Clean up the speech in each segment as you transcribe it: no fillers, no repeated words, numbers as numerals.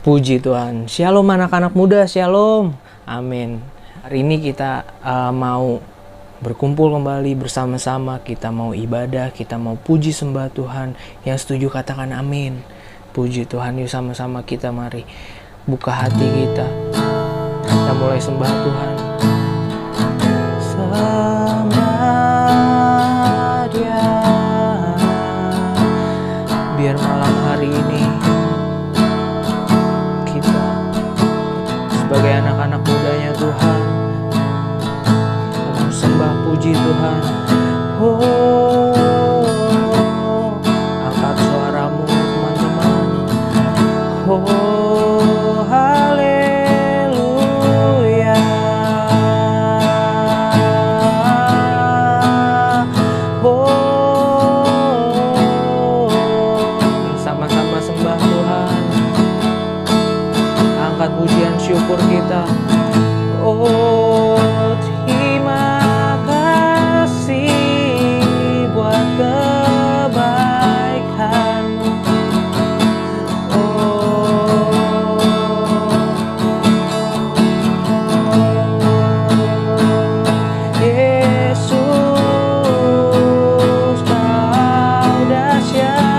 Puji Tuhan. Shalom anak-anak muda, shalom. Amin. Hari ini kita mau berkumpul kembali bersama-sama. Kita mau ibadah, kita mau puji sembah Tuhan. Yang setuju katakan amin. Puji Tuhan, yuk sama-sama kita mari buka hati kita. Kita mulai sembah Tuhan. Sembah Dia. Biar malam hari ini sebagai anak-anak mudanya Tuhan, kita mau sembah puji Tuhan. Oh, angkat suaramu teman-teman. Oh, haleluya. Oh, sama-sama sembah Tuhan. Angkat pujian syukur kita. Oh, terima kasih buat kebaikan-Mu. Yesus, Kau dahsyat.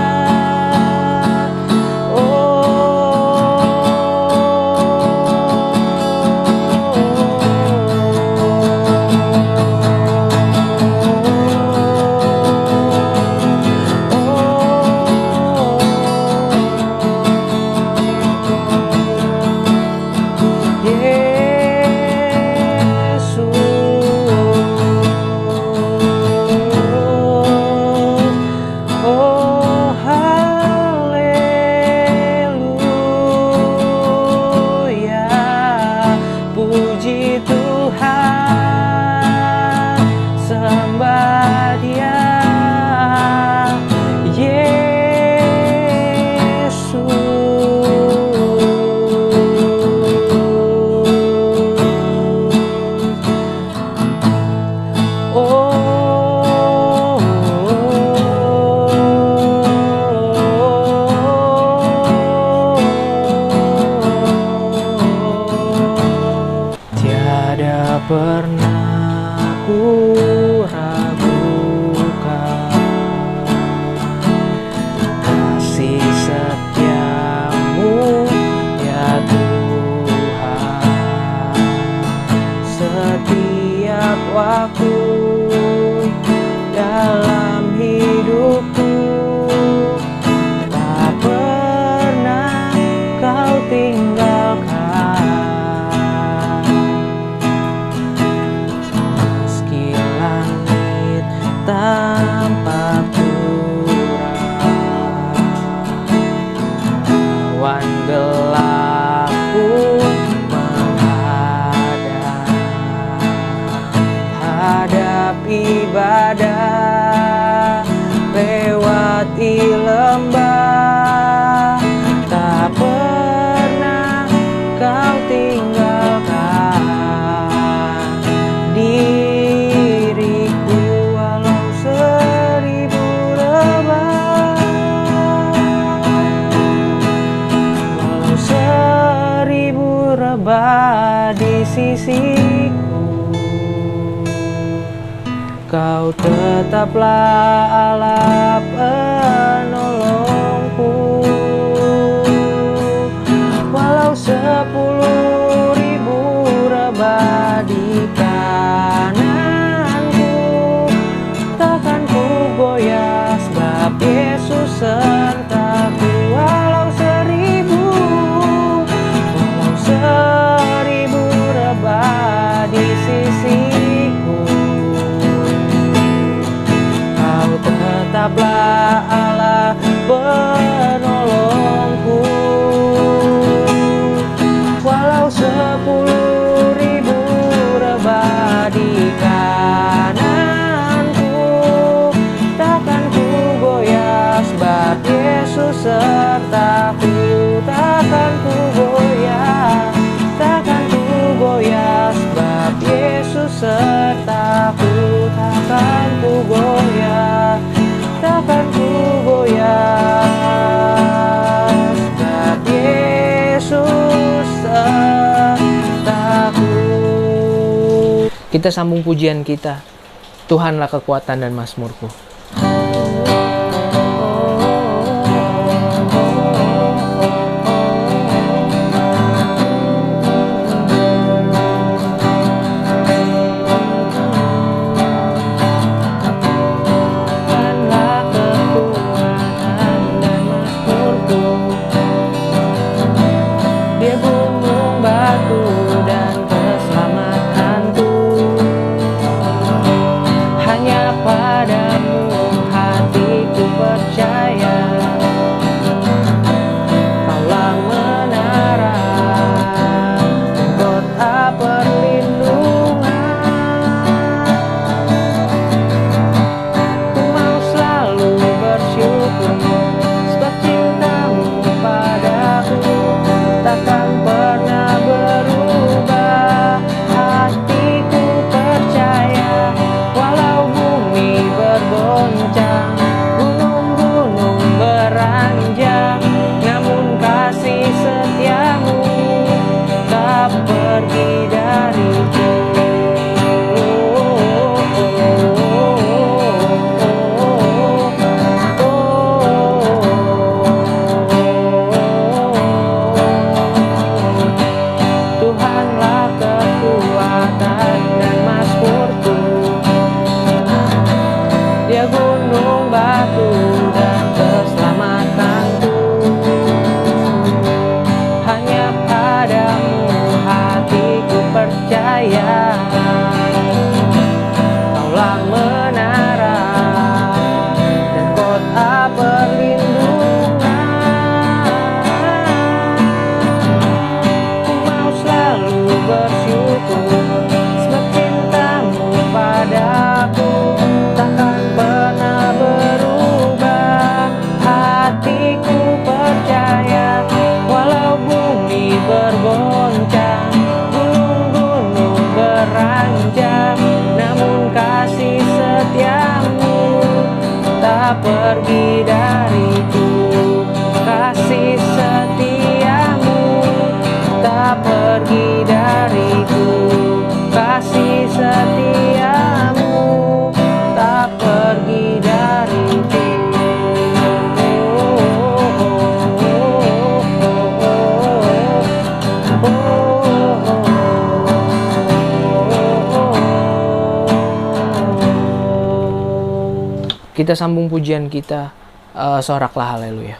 Pernah ku ragukan kasih setiamu ya Tuhan. Setiap waktu dalam hidupku tak pernah Kau tinggalkan. Tanpa kurang, awan gelap pun menghadap, hadapi badai, lewati lembah, tak pernah Kau tinggalkan diriku. Di sisiku, Kau tetaplah Allah penolongku. Walau 10.000 rebah di kananku, takkan ku goyah sebab Yesus sertaku. Walau 1000 rebah di sisiku, Kau tetaplah Allah penolongku. Walau 10.000 rebah di kananku, takkan ku goyah sebab Yesus sertaku. Takkan ku goyah, takkan ku goyah sebab Yesus sertaku. Takkan ku goyah, takkan ku goyah sebab Yesus Kita sambung pujian kita. Tuhanlah kekuatan dan mazmurku. Pergi dariku, kasih setiamu tak pergi dariku, kasih setiamu tak pergi dariku. Kita sambung pujian kita, soraklah haleluya.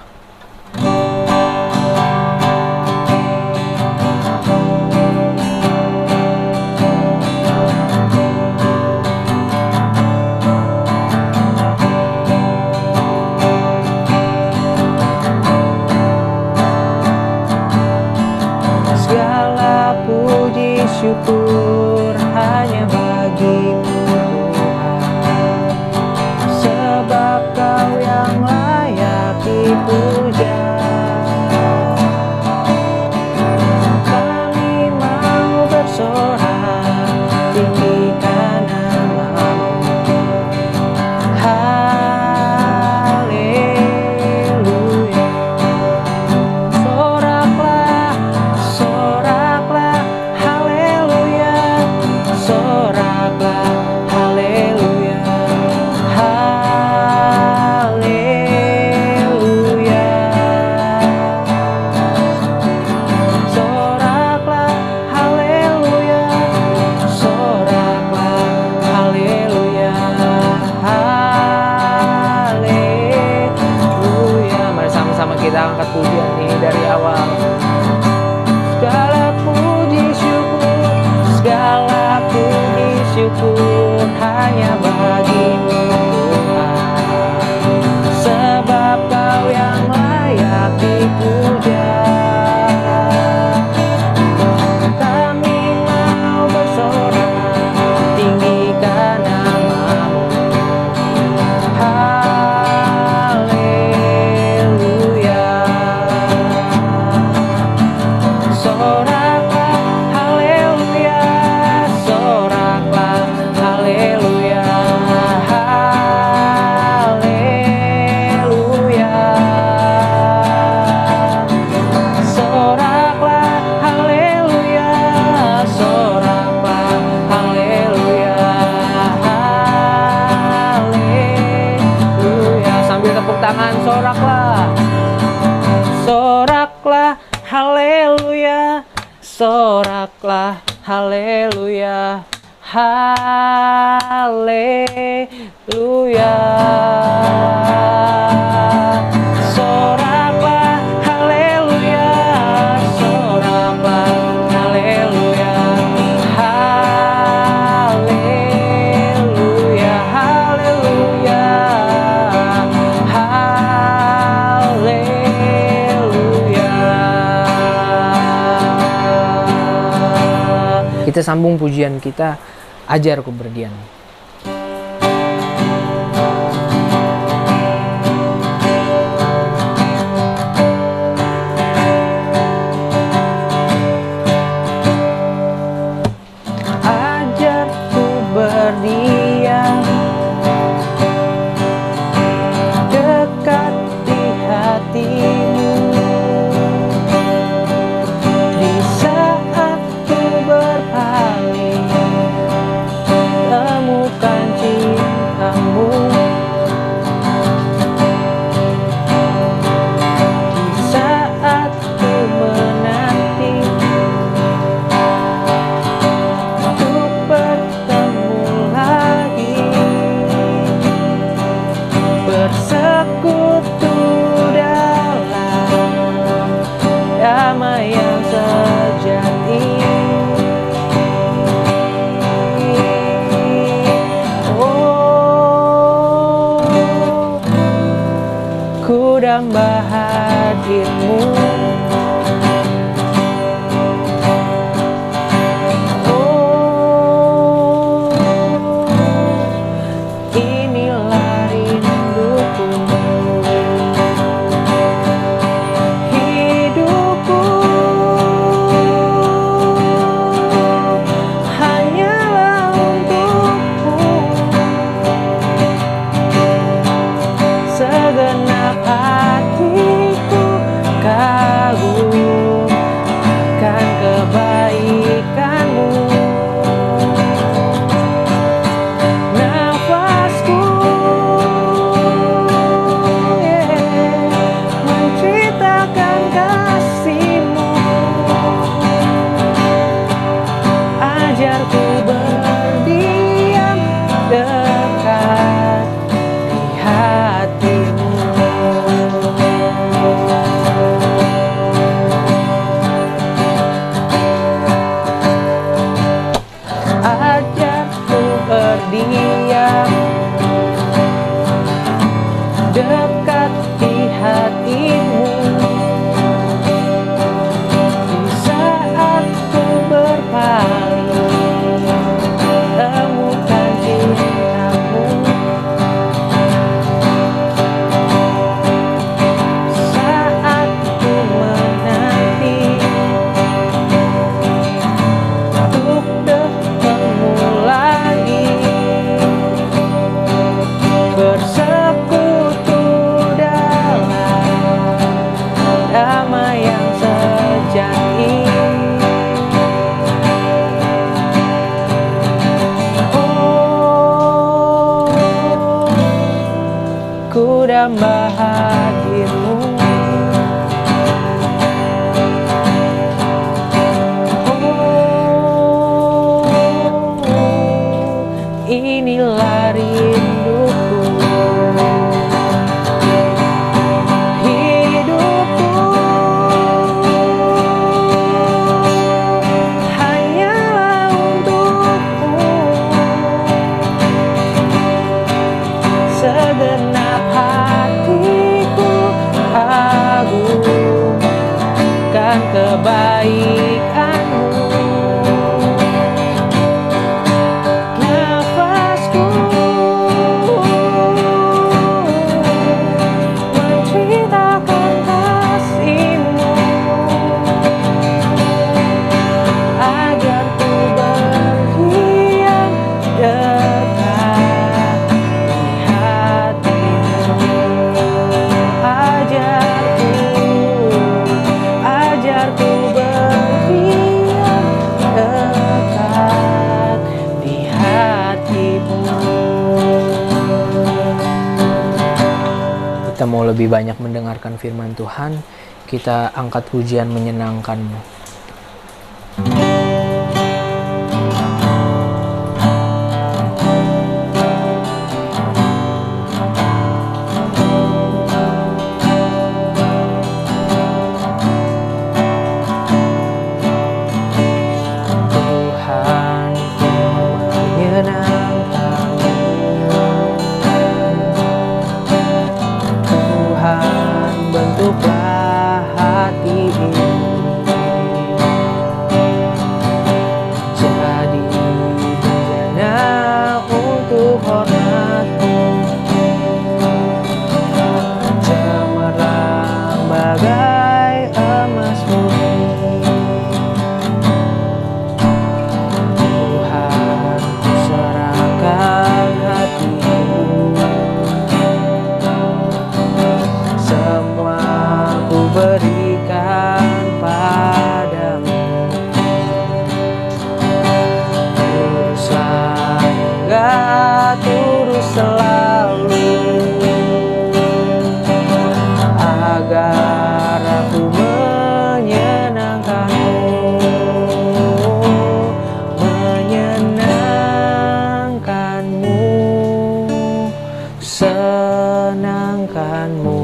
Segala puji syukur hanya bagimu, sebab Kau yang layak dipuja. Kami mau bersorak, tinggikan nama-Mu. Haleluya. Soraklah, soraklah, haleluya. Soraklah, haleluya. Haleluya. Soraklah, haleluya. Soraklah, haleluya. Haleluya. Mari sama-sama kita angkat pujian ini dari awal. Segala puji syukur hanya bagimu Tuhan, sebab Kau yang layak dipuja. Kami mau bersorak, tinggikan nama-Mu. Haleluya. soraklah, soraklah, haleluya, soraklah, haleluya, haleluya. Soraklah, haleluya, soraklah, haleluya, haleluya, haleluya, haleluya. Kita sambung pujian kita, Ajarku Berdiam. Ajarku berdiam dekat di hatimu, di saat ku berpaling temukan cintamu, di saat ku menanti untuk bertemu lagi, bersekutu dalam damai yang sejati. Ku damba hadirmu, oh, inilah rinduku, hidupku hanyalah untukmu, segenap hatiku kagum akan kebaikanmu. Nafasku menceritakan kasihmu, ajarku berdiam dekat di hatimu. Ajarku berdiam dekat di hatimu, di saat ku berpaling temukan cintamu, saat ku menanti untuk bertemu lagi, bersekutu dalam damai yang sejati. Oh, ku damba hadirmu, oh, inilah rinduku, hidupku hanyalah untukmu, segenap hati kita mau lebih banyak mendengarkan firman Tuhan, kita angkat pujian menyenangkan-Mu. Tuhan, Kau menyenangkan-Mu. Tuhan, bentuklah hati ini jadi bejana untuk hormat-Mu, cemerlang bagai emas murni. Tuhan, ku serahkan hatiku, semua ku berikan padamu. Turuslah hingga turus selalu, agar aku menyenangkan-Mu, menyenangkan-Mu, senangkan-Mu.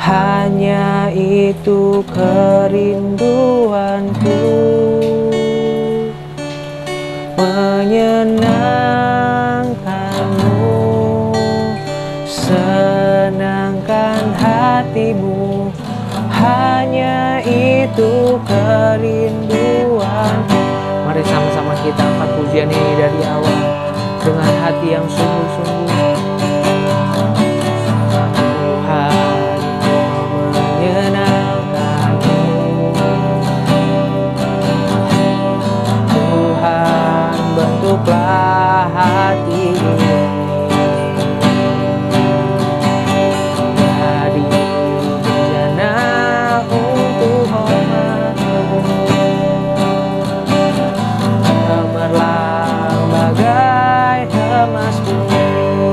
Hanya itu kerinduanku, menyenangkan-Mu, senangkan hatimu. Hanya itu kerinduanku. Mari sama-sama kita angkat pujian ini dari awal dengan hati yang sungguh-sungguh. Tuhan, Kau menyenangkan-Mu. Tuhan, bentuklah hati ini jadi bejana untuk hormat-Mu, cemerlang bagai emas murni.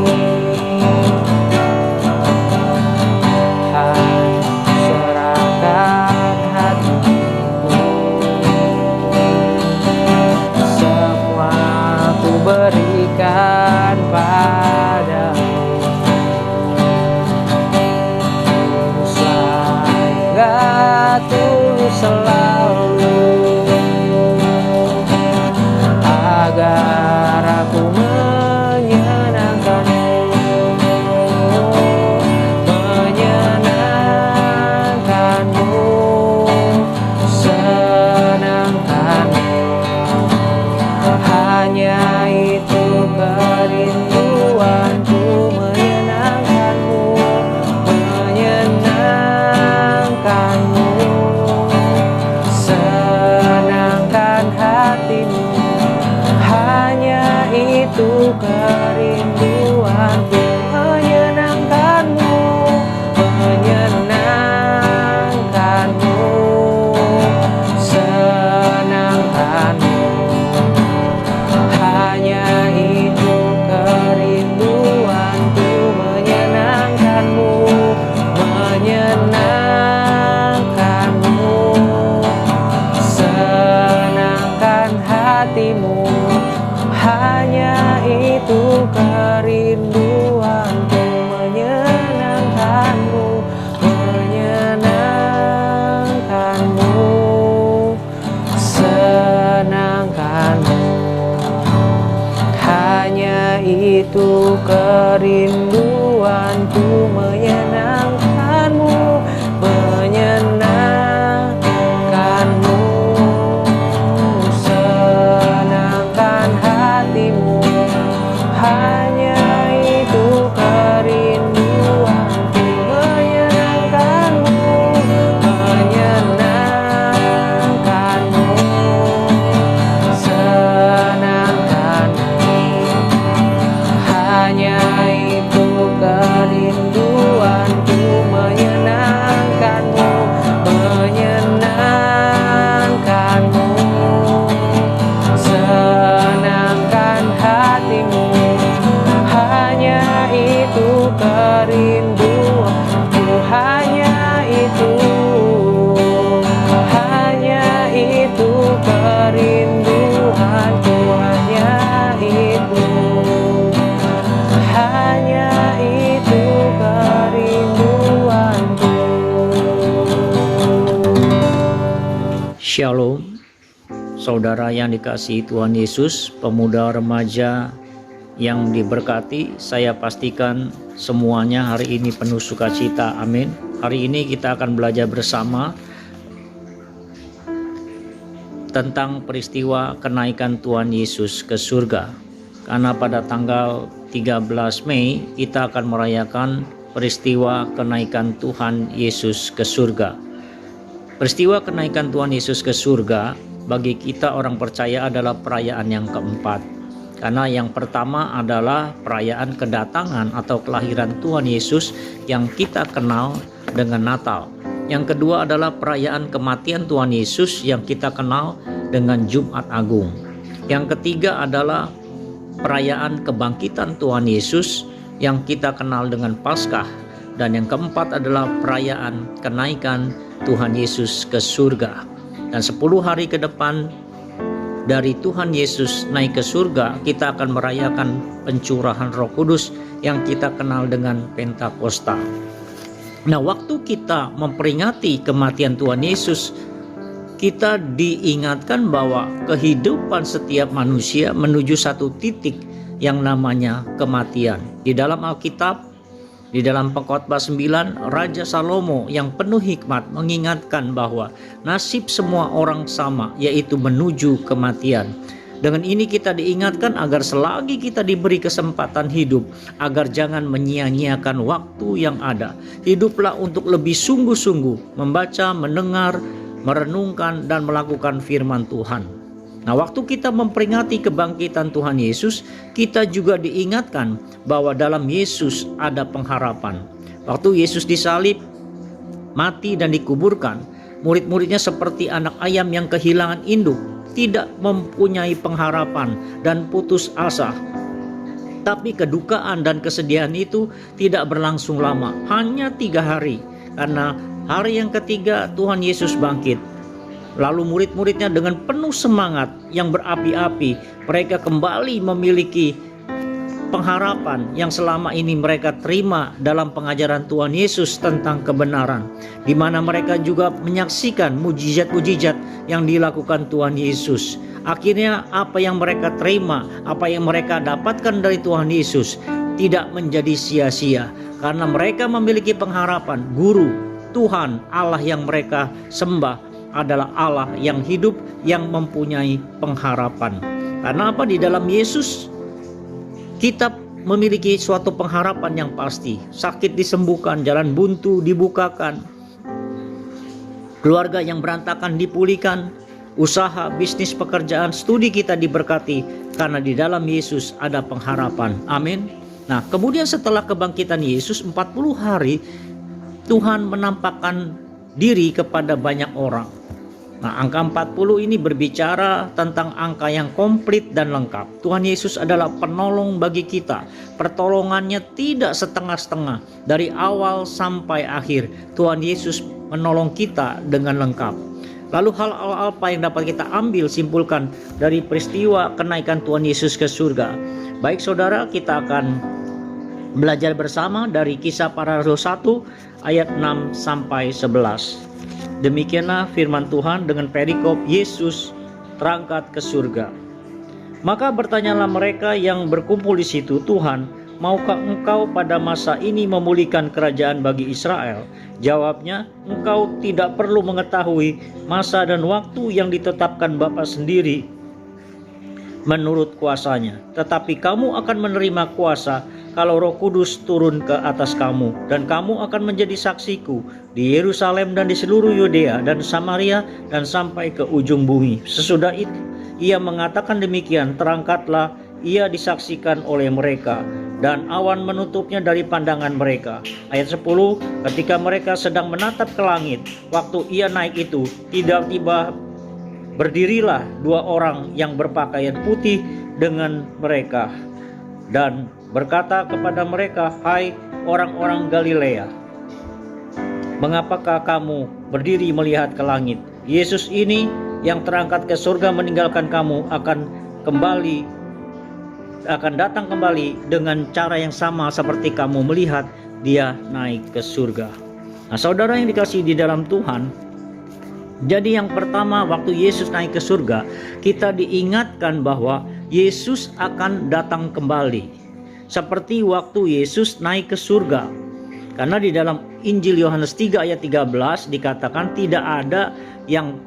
Shalom, saudara yang dikasihi Tuhan Yesus, pemuda remaja yang diberkati. Saya pastikan semuanya hari ini penuh sukacita, amin. Hari ini kita akan belajar bersama tentang peristiwa kenaikan Tuhan Yesus ke surga. Karena pada tanggal 13 Mei kita akan merayakan peristiwa kenaikan Tuhan Yesus ke surga. Peristiwa kenaikan Tuhan Yesus ke surga bagi kita orang percaya adalah perayaan yang keempat. Karena yang pertama adalah perayaan kedatangan atau kelahiran Tuhan Yesus yang kita kenal dengan Natal. Yang kedua adalah perayaan kematian Tuhan Yesus yang kita kenal dengan Jumat Agung. Yang ketiga adalah perayaan kebangkitan Tuhan Yesus yang kita kenal dengan Paskah. Dan yang keempat adalah perayaan kenaikan Tuhan Yesus ke surga. Dan 10 hari ke depan dari Tuhan Yesus naik ke surga, kita akan merayakan pencurahan Roh Kudus yang kita kenal dengan Pentakosta. Nah, waktu kita memperingati kematian Tuhan Yesus, kita diingatkan bahwa kehidupan setiap manusia menuju satu titik yang namanya kematian. Di dalam Alkitab, di dalam Pengkhotbah 9, Raja Salomo yang penuh hikmat mengingatkan bahwa nasib semua orang sama, yaitu menuju kematian. Dengan ini kita diingatkan agar selagi kita diberi kesempatan hidup, agar jangan menyia-nyiakan waktu yang ada. Hiduplah untuk lebih sungguh-sungguh membaca, mendengar, merenungkan, dan melakukan firman Tuhan. Nah, waktu kita memperingati kebangkitan Tuhan Yesus, kita juga diingatkan bahwa dalam Yesus ada pengharapan. Waktu Yesus disalib, mati dan dikuburkan, murid-muridnya seperti anak ayam yang kehilangan induk, tidak mempunyai pengharapan dan putus asa. Tapi kedukaan dan kesedihan itu tidak berlangsung lama, hanya 3 hari. Karena hari yang ketiga Tuhan Yesus bangkit. Lalu murid-muridnya dengan penuh semangat yang berapi-api, mereka kembali memiliki pengharapan yang selama ini mereka terima dalam pengajaran Tuhan Yesus tentang kebenaran, di mana mereka juga menyaksikan mujizat-mujizat yang dilakukan Tuhan Yesus. Akhirnya apa yang mereka terima, apa yang mereka dapatkan dari Tuhan Yesus tidak menjadi sia-sia, karena mereka memiliki pengharapan. Guru, Tuhan, Allah yang mereka sembah adalah Allah yang hidup, yang mempunyai pengharapan. Karena apa? Di dalam Yesus kita memiliki suatu pengharapan yang pasti. Sakit disembuhkan, jalan buntu dibukakan, keluarga yang berantakan dipulihkan, usaha, bisnis, pekerjaan, studi kita diberkati. Karena di dalam Yesus ada pengharapan. Amin. Nah, kemudian setelah kebangkitan Yesus 40 hari, Tuhan menampakkan diri kepada banyak orang. Nah, angka 40 ini berbicara tentang angka yang komplit dan lengkap. Tuhan Yesus adalah penolong bagi kita. Pertolongannya tidak setengah-setengah. Dari awal sampai akhir, Tuhan Yesus menolong kita dengan lengkap. Lalu hal-hal apa yang dapat kita ambil, simpulkan dari peristiwa kenaikan Tuhan Yesus ke surga? Baik saudara, kita akan belajar bersama dari Kisah Para Rasul 1 ayat 6 sampai 11. Demikianlah firman Tuhan dengan perikop Yesus terangkat ke surga. Maka bertanyalah mereka yang berkumpul di situ, Tuhan, maukah engkau pada masa ini memulihkan kerajaan bagi Israel? Jawabnya, engkau tidak perlu mengetahui masa dan waktu yang ditetapkan Bapa sendiri menurut kuasanya. Tetapi kamu akan menerima kuasa kalau Roh Kudus turun ke atas kamu, dan kamu akan menjadi saksiku di Yerusalem dan di seluruh Yudea dan Samaria dan sampai ke ujung bumi. Sesudah itu ia mengatakan demikian, terangkatlah ia disaksikan oleh mereka, dan awan menutupnya dari pandangan mereka. Ayat 10, ketika mereka sedang menatap ke langit, waktu ia naik itu, tiba-tiba berdirilah 2 orang yang berpakaian putih dengan mereka, dan berkata kepada mereka, hai orang-orang Galilea, mengapakah kamu berdiri melihat ke langit? Yesus ini yang terangkat ke surga meninggalkan kamu akan datang kembali dengan cara yang sama seperti kamu melihat dia naik ke surga. Nah, saudara yang dikasihi di dalam Tuhan, Jadi yang pertama, waktu Yesus naik ke surga, kita diingatkan bahwa Yesus akan datang kembali. Seperti waktu Yesus naik ke surga. Karena di dalam Injil Yohanes 3 ayat 13 dikatakan tidak ada yang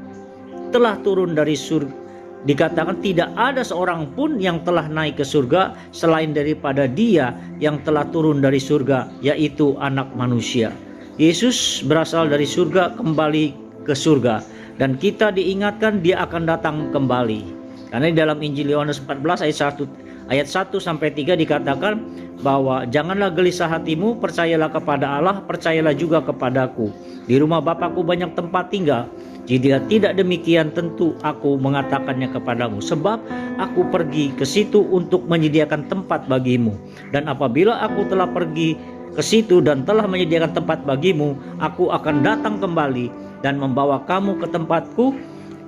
telah turun dari surga. Dikatakan tidak ada seorang pun yang telah naik ke surga selain daripada Dia yang telah turun dari surga, yaitu Anak Manusia. Yesus berasal dari surga kembali ke surga, dan kita diingatkan Dia akan datang kembali. Karena di dalam Injil Yohanes 14 ayat 1 sampai 3 dikatakan bahwa janganlah gelisah hatimu, percayalah kepada Allah, percayalah juga kepadaku. Di rumah Bapakku banyak tempat tinggal. Jika tidak demikian tentu aku mengatakannya kepadamu, sebab aku pergi ke situ untuk menyediakan tempat bagimu. Dan apabila aku telah pergi ke situ dan telah menyediakan tempat bagimu, aku akan datang kembali dan membawa kamu ke tempatku,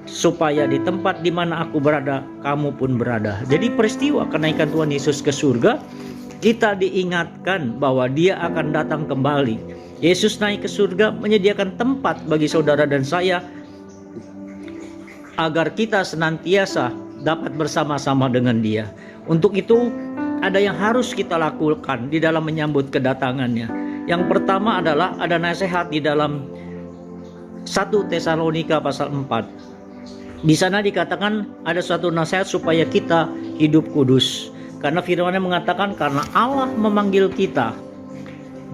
supaya di tempat di mana aku berada, kamu pun berada. Jadi peristiwa kenaikan Tuhan Yesus ke surga, kita diingatkan bahwa Dia akan datang kembali. Yesus naik ke surga menyediakan tempat bagi saudara dan saya, agar kita senantiasa dapat bersama-sama dengan Dia. Untuk itu ada yang harus kita lakukan di dalam menyambut kedatangannya. Yang pertama adalah ada nasihat di dalam 1 Tesalonika pasal 4. Di sana dikatakan ada suatu nasihat supaya kita hidup kudus. Karena firman-Nya mengatakan karena Allah memanggil kita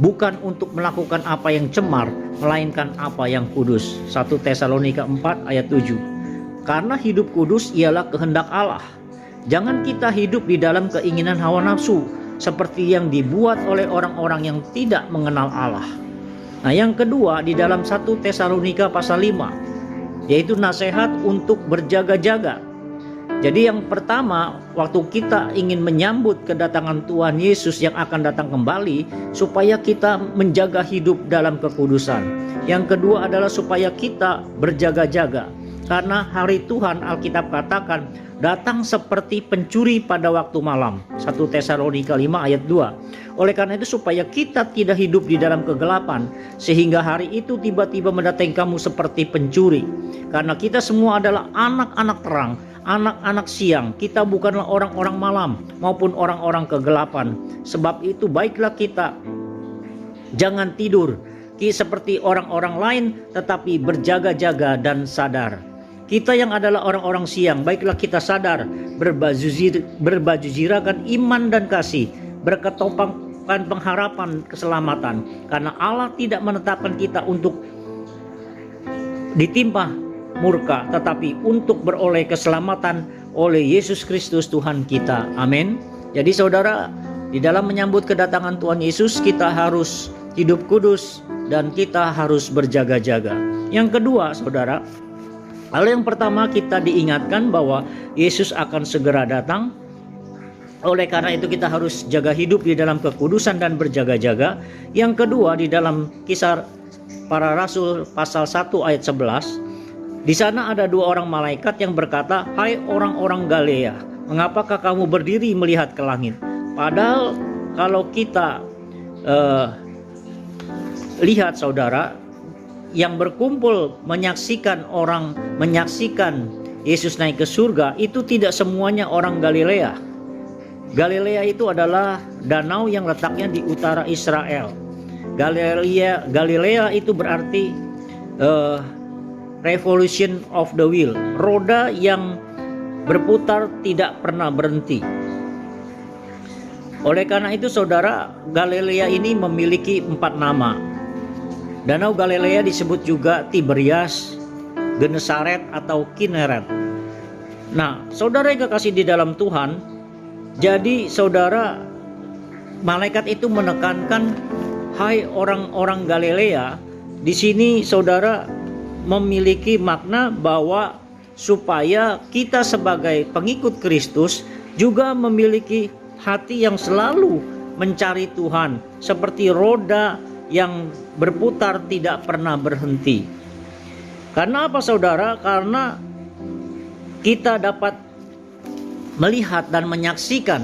bukan untuk melakukan apa yang cemar, melainkan apa yang kudus. 1 Tesalonika 4 ayat 7. Karena hidup kudus ialah kehendak Allah. Jangan kita hidup di dalam keinginan hawa nafsu seperti yang dibuat oleh orang-orang yang tidak mengenal Allah. Nah, yang kedua di dalam 1 Tesalonika pasal 5, yaitu nasihat untuk berjaga-jaga. Jadi yang pertama, waktu kita ingin menyambut kedatangan Tuhan Yesus yang akan datang kembali, supaya kita menjaga hidup dalam kekudusan. Yang kedua adalah supaya kita berjaga-jaga. Karena hari Tuhan, Alkitab katakan, datang seperti pencuri pada waktu malam. 1 Tesalonika 5 ayat 2. Oleh karena itu supaya kita tidak hidup di dalam kegelapan, sehingga hari itu tiba-tiba mendatangi kamu seperti pencuri. Karena kita semua adalah anak-anak terang, anak-anak siang. Kita bukanlah orang-orang malam maupun orang-orang kegelapan. Sebab itu baiklah kita jangan tidur seperti orang-orang lain, tetapi berjaga-jaga dan sadar. Kita yang adalah orang-orang siang, baiklah kita sadar, berbaju zirakan iman dan kasih, berketopangkan pengharapan keselamatan. Karena Allah tidak menetapkan kita untuk ditimpa murka, tetapi untuk beroleh keselamatan oleh Yesus Kristus Tuhan kita. Amin. Jadi saudara, di dalam menyambut kedatangan Tuhan Yesus, kita harus hidup kudus dan kita harus berjaga-jaga. Yang kedua, saudara, hal yang pertama kita diingatkan bahwa Yesus akan segera datang. Oleh karena itu kita harus jaga hidup di dalam kekudusan dan berjaga-jaga. Yang kedua di dalam Kisah Para Rasul pasal 1 ayat 11. Di sana ada dua orang malaikat yang berkata, "Hai orang-orang Galilea, mengapakah kamu berdiri melihat ke langit?" Padahal kalau kita lihat saudara, yang berkumpul menyaksikan Yesus naik ke surga itu tidak semuanya orang Galilea. Galilea itu adalah danau yang letaknya di utara Israel. Galilea itu berarti revolution of the wheel, roda yang berputar tidak pernah berhenti. Oleh karena itu saudara, Galilea ini memiliki 4 nama. Danau Galilea disebut juga Tiberias, Genesaret atau Kineret. Nah, saudara yang kekasih di dalam Tuhan, jadi saudara, malaikat itu menekankan, "Hai orang-orang Galilea." Di sini saudara memiliki makna bahwa supaya kita sebagai pengikut Kristus juga memiliki hati yang selalu mencari Tuhan, seperti roda yang berputar tidak pernah berhenti. Karena apa saudara? Karena kita dapat melihat dan menyaksikan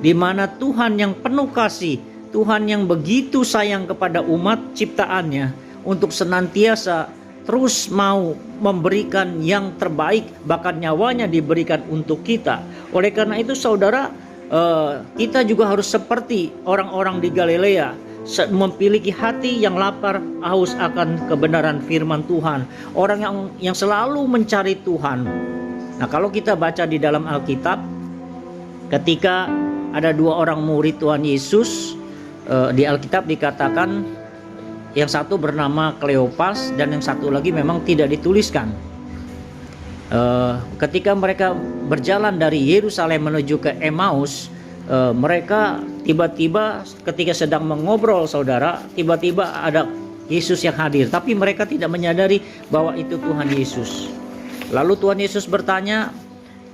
di mana Tuhan yang penuh kasih, Tuhan yang begitu sayang kepada umat ciptaannya untuk senantiasa terus mau memberikan yang terbaik, bahkan nyawanya diberikan untuk kita. Oleh karena itu saudara, kita juga harus seperti orang-orang di Galilea, memiliki hati yang lapar haus akan kebenaran firman Tuhan, orang yang selalu mencari Tuhan. Nah, kalau kita baca di dalam Alkitab, ketika ada dua orang murid Tuhan Yesus, di Alkitab dikatakan yang satu bernama Kleopas dan yang satu lagi memang tidak dituliskan. Ketika mereka berjalan dari Yerusalem menuju ke Emmaus, mereka tiba-tiba ketika sedang mengobrol saudara, tiba-tiba ada Yesus yang hadir, tapi mereka tidak menyadari bahwa itu Tuhan Yesus. Lalu Tuhan Yesus bertanya,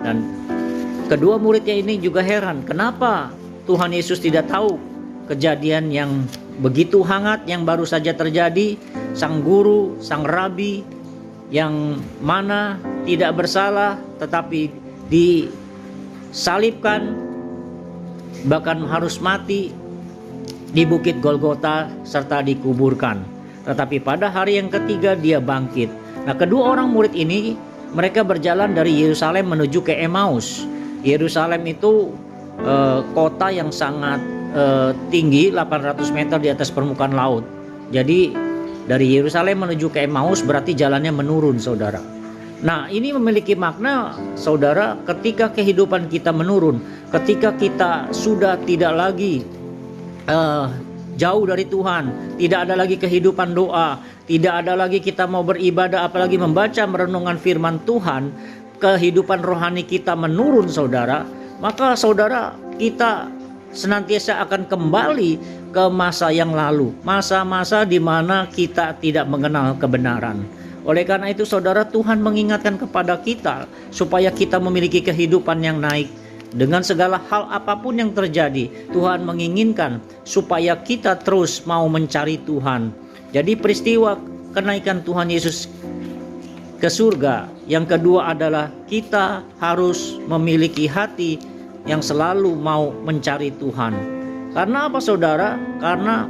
dan kedua muridnya ini juga heran, kenapa Tuhan Yesus tidak tahu kejadian yang begitu hangat yang baru saja terjadi, sang guru, sang rabi yang mana tidak bersalah tetapi disalibkan, bahkan harus mati di bukit Golgota serta dikuburkan. Tetapi pada hari yang ketiga dia bangkit. Nah, kedua orang murid ini mereka berjalan dari Yerusalem menuju ke Emmaus. Yerusalem itu kota yang sangat tinggi, 800 meter di atas permukaan laut. Jadi dari Yerusalem menuju ke Emmaus berarti jalannya menurun saudara. Nah, ini memiliki makna saudara, ketika kehidupan kita menurun, ketika kita sudah tidak lagi jauh dari Tuhan, tidak ada lagi kehidupan doa, tidak ada lagi kita mau beribadah apalagi membaca merenungkan firman Tuhan, kehidupan rohani kita menurun saudara, maka saudara kita senantiasa akan kembali ke masa yang lalu, masa-masa di mana kita tidak mengenal kebenaran. Oleh karena itu saudara, Tuhan mengingatkan kepada kita supaya kita memiliki kehidupan yang naik. Dengan segala hal apapun yang terjadi, Tuhan menginginkan supaya kita terus mau mencari Tuhan. Jadi peristiwa kenaikan Tuhan Yesus ke surga yang kedua adalah kita harus memiliki hati yang selalu mau mencari Tuhan. Karena apa saudara? Karena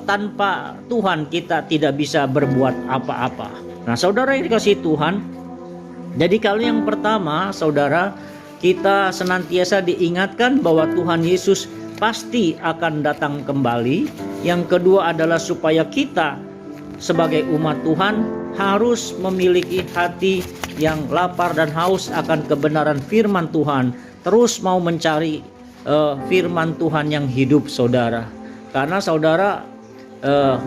tanpa Tuhan kita tidak bisa berbuat apa-apa. Nah saudara yang dikasihi Tuhan, jadi kalau yang pertama saudara, kita senantiasa diingatkan bahwa Tuhan Yesus pasti akan datang kembali. Yang kedua adalah supaya kita sebagai umat Tuhan harus memiliki hati yang lapar dan haus akan kebenaran firman Tuhan, terus mau mencari firman Tuhan yang hidup saudara. Karena saudara,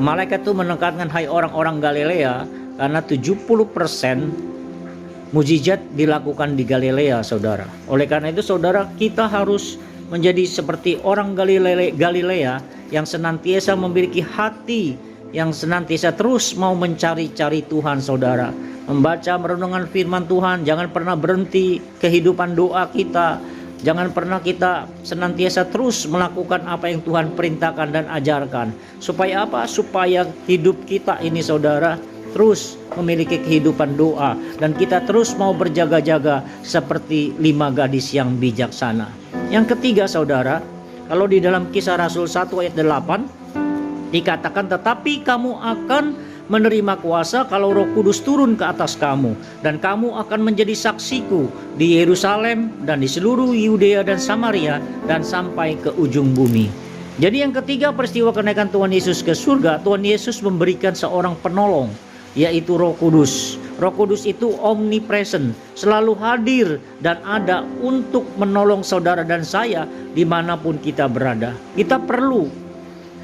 malaikat itu menekankan, hai orang-orang Galilea, karena 70% mujizat dilakukan di Galilea saudara. Oleh karena itu saudara, kita harus menjadi seperti orang Galilea yang senantiasa memiliki hati yang senantiasa terus mau mencari-cari Tuhan saudara. Membaca merenungkan firman Tuhan, jangan pernah berhenti kehidupan doa kita. Jangan pernah kita senantiasa terus melakukan apa yang Tuhan perintahkan dan ajarkan. Supaya apa? Supaya hidup kita ini saudara terus memiliki kehidupan doa, dan kita terus mau berjaga-jaga seperti 5 gadis yang bijaksana. Yang ketiga saudara, kalau di dalam Kisah Rasul 1 ayat 8 dikatakan, tetapi kamu akan menerima kuasa kalau Roh Kudus turun ke atas kamu, dan kamu akan menjadi saksiku di Yerusalem dan di seluruh Yudea dan Samaria dan sampai ke ujung bumi. Jadi yang ketiga, peristiwa kenaikan Tuhan Yesus ke surga, Tuhan Yesus memberikan seorang penolong, yaitu Roh Kudus. Roh Kudus itu omnipresent, selalu hadir dan ada untuk menolong saudara dan saya dimanapun kita berada. Kita perlu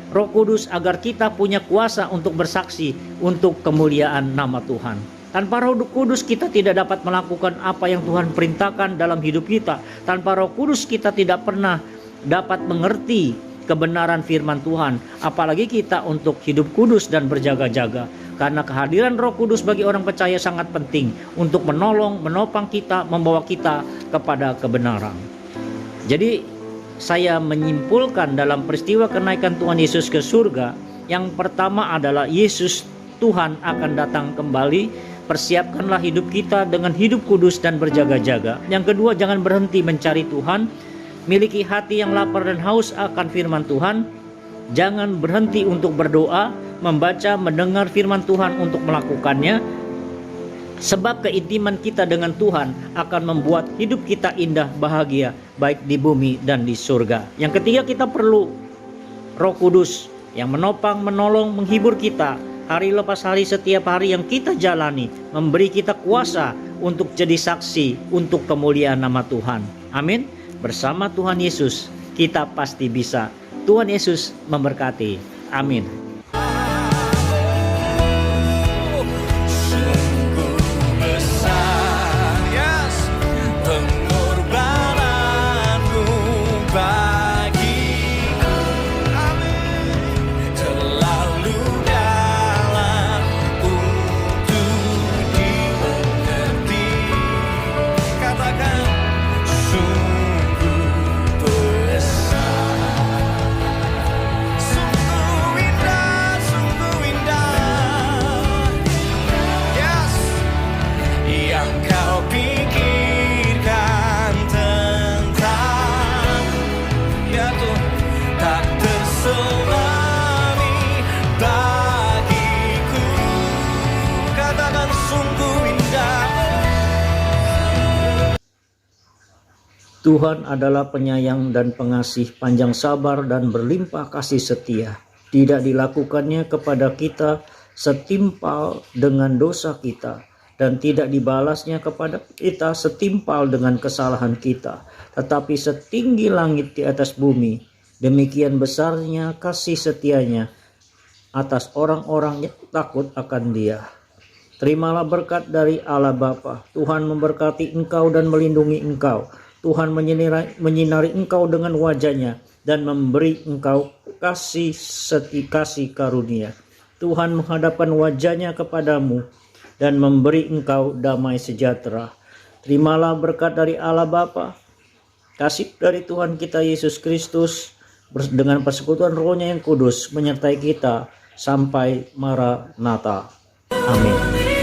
Roh Kudus agar kita punya kuasa untuk bersaksi untuk kemuliaan nama Tuhan. Tanpa Roh Kudus kita tidak dapat melakukan apa yang Tuhan perintahkan dalam hidup kita. Tanpa Roh Kudus kita tidak pernah dapat mengerti kebenaran firman Tuhan. Apalagi kita untuk hidup kudus dan berjaga-jaga. Karena kehadiran Roh Kudus bagi orang percaya sangat penting untuk menolong, menopang kita, membawa kita kepada kebenaran. Jadi saya menyimpulkan dalam peristiwa kenaikan Tuhan Yesus ke surga, yang pertama adalah Yesus Tuhan akan datang kembali. Persiapkanlah hidup kita dengan hidup kudus dan berjaga-jaga. Yang kedua, jangan berhenti mencari Tuhan. Miliki hati yang lapar dan haus akan firman Tuhan. Jangan berhenti untuk berdoa. membaca, mendengar firman Tuhan untuk melakukannya. Sebab keintiman kita dengan Tuhan akan membuat hidup kita indah, bahagia, baik di bumi dan di surga. Yang ketiga, kita perlu Roh Kudus yang menopang, menolong, menghibur kita hari lepas hari, setiap hari yang kita jalani, memberi kita kuasa untuk jadi saksi untuk kemuliaan nama Tuhan. Amin. Bersama Tuhan Yesus kita pasti bisa. Tuhan Yesus memberkati. Amin. Tuhan adalah penyayang dan pengasih, panjang sabar dan berlimpah kasih setia. Tidak dilakukannya kepada kita setimpal dengan dosa kita, dan tidak dibalasnya kepada kita setimpal dengan kesalahan kita, tetapi setinggi langit di atas bumi, demikian besarnya kasih setianya atas orang-orang yang takut akan Dia. Terimalah berkat dari Allah Bapa. Tuhan memberkati engkau dan melindungi engkau. Tuhan menyinari engkau dengan wajah-Nya dan memberi engkau kasih karunia. Tuhan menghadapkan wajah-Nya kepadamu dan memberi engkau damai sejahtera. Terimalah berkat dari Allah Bapa, kasih dari Tuhan kita Yesus Kristus dengan persekutuan Roh-Nya yang kudus menyertai kita sampai Maranatha. Amin.